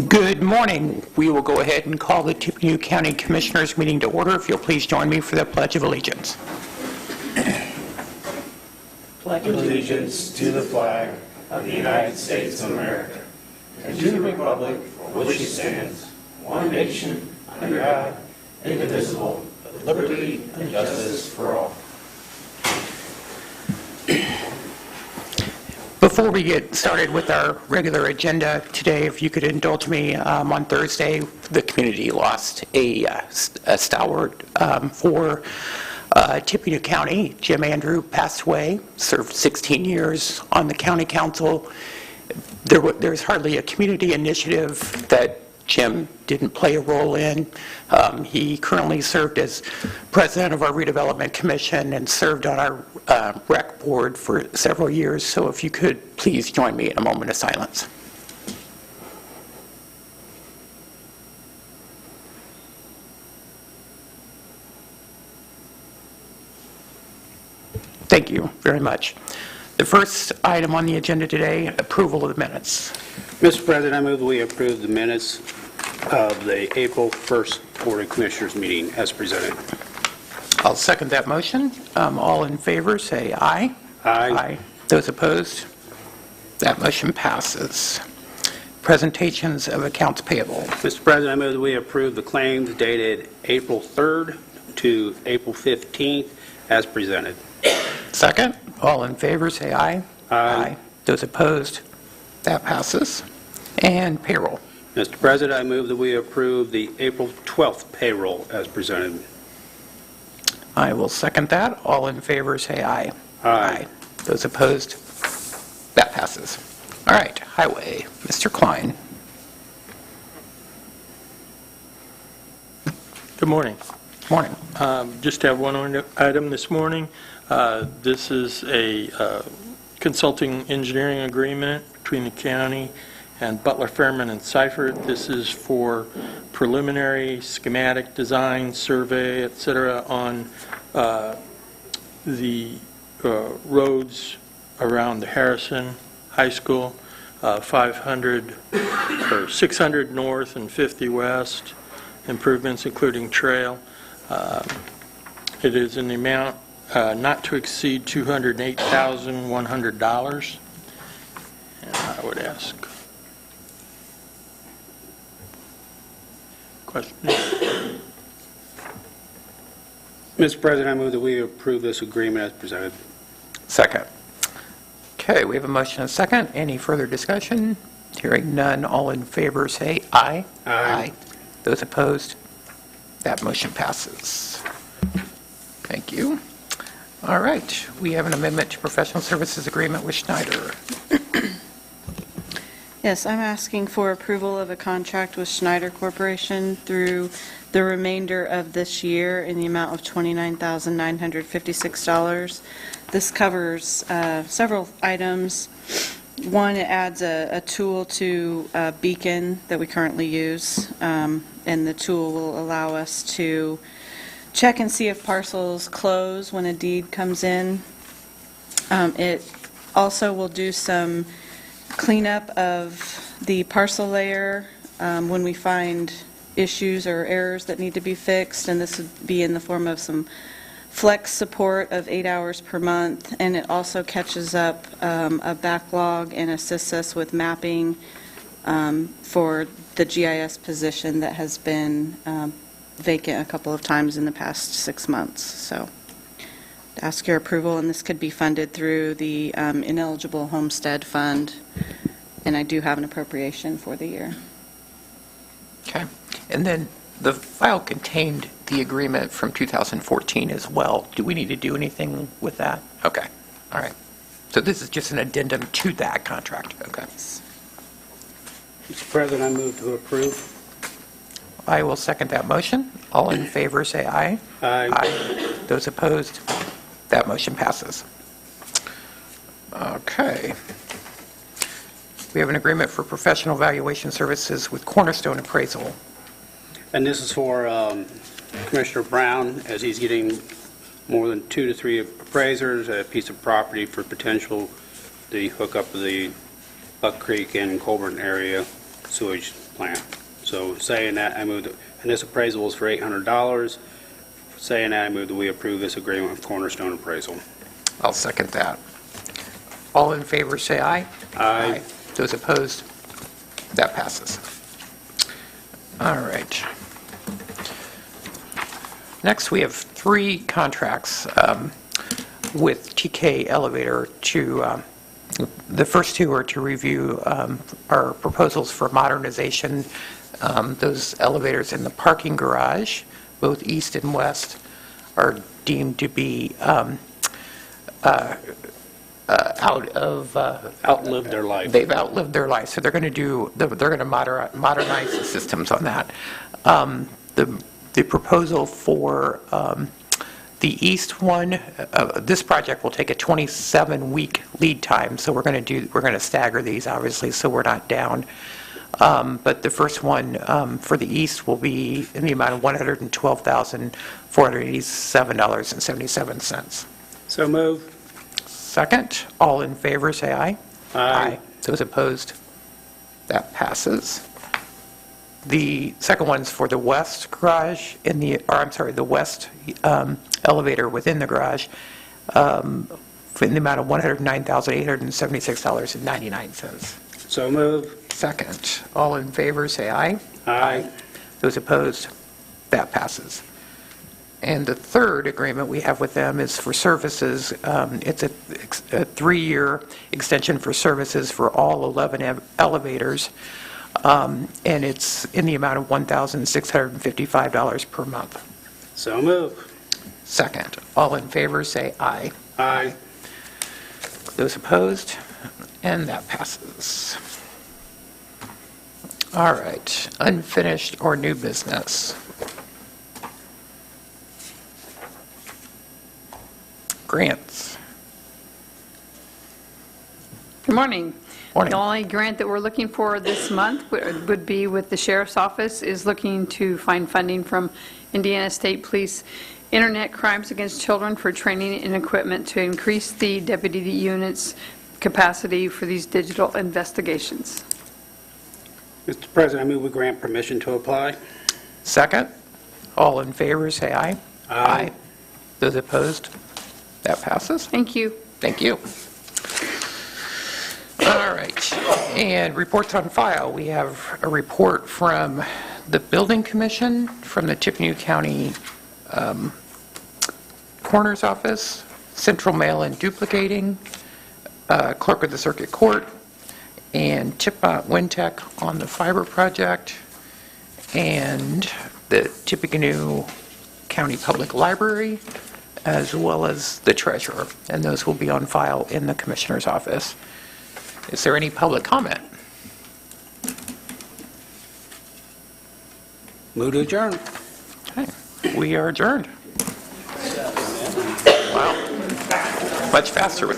Good morning. We will go ahead and call the Tippecanoe County Commissioners meeting to order. If you'll please join me for the Pledge of Allegiance. Pledge allegiance to the flag of the United States of America and to the republic for which it stands, one nation, under God, indivisible, with liberty and justice for all. Before we get started with our regular agenda today, if you could indulge me, on Thursday, the community lost a stalwart for Tippecanoe County. Jim Andrew passed away, served 16 years on the county council. There's hardly a community initiative that Jim didn't play a role in. He currently served as president of our redevelopment commission and served on our rec board for several years. So if you could please join me in a moment of silence. Thank you very much. The first item on the agenda today, approval of the minutes. Mr. President, I move that we approve the minutes of the April 1st Board of Commissioners meeting as presented. I'll second that motion. All in favor, say aye. Aye. Those opposed? That motion passes. Presentations of accounts payable. Mr. President, I move that we approve the claims dated April 3rd to April 15th as presented. Second. All in favor, say aye. Aye. Those opposed? That passes. And payroll. Mr. President, I move that we approve the April 12th payroll as presented. I will second that. All in favor, say aye. Aye. Those opposed? That passes. All right, highway. Mr. Klein. Good morning. Morning. Just have one item this morning. This is a consulting engineering agreement between the county and Butler, Fairman, and Seifert. This is for preliminary schematic design, survey, etc. on the roads around the Harrison High School, 500 or 600 north and 50 west, improvements including trail. It is in the amount not to exceed $208,100. And I would ask question. Mr. President, I move that we approve this agreement as presented. Second. Okay, we have a motion and a second. Any further discussion? Hearing none, all in favor say aye. Aye. Those opposed? That motion passes. Thank you. All right, we have an amendment to professional services agreement with Schneider. Yes, I'm asking for approval of a contract with Schneider Corporation through the remainder of this year in the amount of $29,956. This covers several items. One, it adds a tool to Beacon that we currently use, and the tool will allow us to check and see if parcels close when a deed comes in. It also will do some cleanup of the parcel layer when we find issues or errors that need to be fixed, and this would be in the form of some flex support of 8 hours per month, and it also catches up a backlog and assists us with mapping for the GIS position that has been vacant a couple of times in the past 6 months. So to ask your approval, and this could be funded through the ineligible homestead fund, and I do have an appropriation for the year. Okay, and then the file contained the agreement from 2014 as well. Do we need to do anything with that? Okay, all right. So this is just an addendum to that contract. Okay. Mr. President, I move to approve. I will second that motion. All in favor say aye. Aye. Those opposed? That motion passes. Okay. We have an agreement for professional valuation services with Cornerstone Appraisal. And this is for Commissioner Brown, as he's getting more than 2 to 3 appraisers, a piece of property for potential the hookup of the Buck Creek and Colburn area sewage plant. So saying that, I move, and this appraisal is for $800. Saying that, I move that we approve this agreement with Cornerstone Appraisal. I'll second that. All in favor, say aye. Aye. Those opposed? That passes. All right. Next, we have 3 contracts with TK Elevator to, the first 2 are to review our proposals for modernization. Those elevators in the parking garage, both east and west, are deemed to be out of... Outlived their life. They've outlived their life, so they're going to modernize the systems on that. The proposal for the east one, this project will take a 27-week lead time, so we're going to stagger these, obviously, so we're not down. But the first one for the east will be in the amount of $112,487.77. So move. Second, all in favor, say aye. Aye. Those opposed? That passes. The second one's for the west garage the west elevator within the garage in the amount of $109,876.99. So move. Second, all in favor, say aye. Aye. Those opposed? That passes. And the third agreement we have with them is for services. It's a 3-year extension for services for all 11 elevators, and it's in the amount of $1,655 per month. So move. Second, all in favor, say aye. Aye. Those opposed? And that passes. All right, unfinished or new business? Grants. Good morning. Morning. The only grant that we're looking for this month would be with the Sheriff's Office, is looking to find funding from Indiana State Police Internet Crimes Against Children for training and equipment to increase the deputy unit's capacity for these digital investigations. Mr. President, I move we grant permission to apply. Second, all in favor, say aye. Aye. Those opposed? That passes. Thank you. Thank you. All right, and reports on file. We have a report from the Building Commission, from the Tippecanoe County Coroner's Office, Central Mail and Duplicating, Clerk of the Circuit Court, and Tippecanoe Wintech on the fiber project, and the Tippecanoe County Public Library, as well as the treasurer, and those will be on file in the Commissioner's office. Is there any public comment? Move to adjourn. Okay, we are adjourned. Wow, much faster with